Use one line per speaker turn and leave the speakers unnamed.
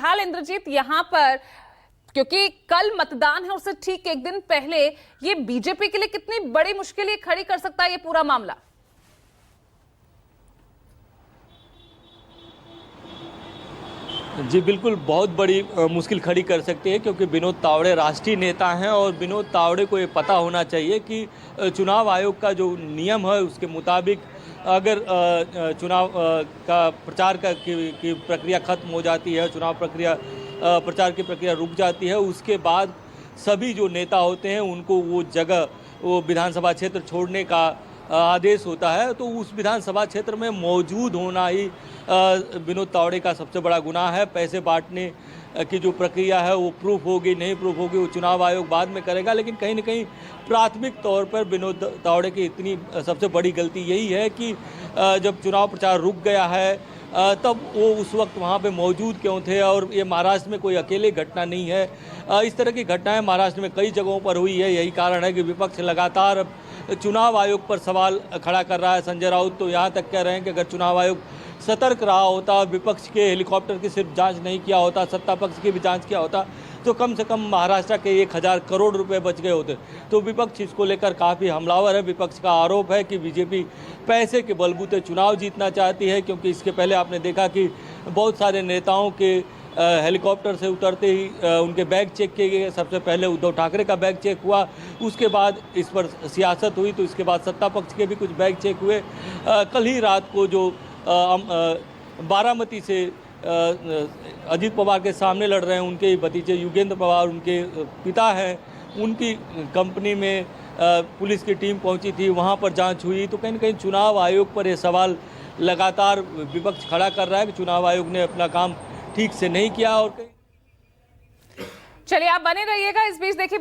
फिलहाल इंद्रजीत यहाँ पर क्योंकि कल मतदान है, उससे ठीक एक दिन पहले ये बीजेपी के लिए कितनी बड़ी मुश्किल ये खड़ी कर सकता है ये पूरा मामला?
जी बिल्कुल, बहुत बड़ी मुश्किल खड़ी कर सकती है, क्योंकि विनोद तावड़े राष्ट्रीय नेता हैं और विनोद तावड़े को ये पता होना चाहिए कि चुनाव आयोग का जो नियम है उसके मुताबिक अगर चुनाव का प्रचार की प्रक्रिया खत्म हो जाती है, चुनाव प्रक्रिया प्रचार की प्रक्रिया रुक जाती है, उसके बाद सभी जो नेता होते हैं उनको वो जगह, वो विधानसभा क्षेत्र छोड़ने का आदेश होता है। तो उस विधानसभा क्षेत्र में मौजूद होना ही विनोद तावड़े का सबसे बड़ा गुनाह है। पैसे बांटने की जो प्रक्रिया है वो प्रूफ होगी नहीं प्रूफ होगी वो चुनाव आयोग बाद में करेगा, लेकिन कहीं न कहीं प्राथमिक तौर पर विनोद तावड़े की इतनी सबसे बड़ी गलती यही है कि जब चुनाव प्रचार रुक गया है तब वो उस वक्त वहाँ पे मौजूद क्यों थे। और ये महाराष्ट्र में कोई अकेले घटना नहीं है, इस तरह की घटनाएं महाराष्ट्र में कई जगहों पर हुई है। यही कारण है कि विपक्ष लगातार चुनाव आयोग पर सवाल खड़ा कर रहा है। संजय राउत तो यहाँ तक कह रहे हैं कि अगर चुनाव आयोग सतर्क रहा होता, विपक्ष के हेलीकॉप्टर की सिर्फ जांच नहीं किया होता, सत्ता पक्ष की भी जांच किया होता, तो कम से कम महाराष्ट्र के 1000 करोड़ रुपए बच गए होते। तो विपक्ष इसको लेकर काफ़ी हमलावर है। विपक्ष का आरोप है कि बीजेपी पैसे के बलबूते चुनाव जीतना चाहती है, क्योंकि इसके पहले आपने देखा कि बहुत सारे नेताओं के हेलीकॉप्टर से उतरते ही उनके बैग चेक किए गए। सबसे पहले उद्धव ठाकरे का बैग चेक हुआ, उसके बाद इस पर सियासत हुई, तो इसके बाद सत्ता पक्ष के भी कुछ बैग चेक हुए। कल ही रात को जो बारामती से अजीत पवार के सामने लड़ रहे हैं उनके ही भतीजे युगेंद्र पवार, उनके पिता हैं, उनकी कंपनी में पुलिस की टीम पहुंची थी, वहां पर जांच हुई। तो कहीं न कहीं चुनाव आयोग पर यह सवाल लगातार विपक्ष खड़ा कर रहा है कि चुनाव आयोग ने अपना काम ठीक से नहीं किया। और
चलिए आप बने रहिएगा, इस बीच देखिए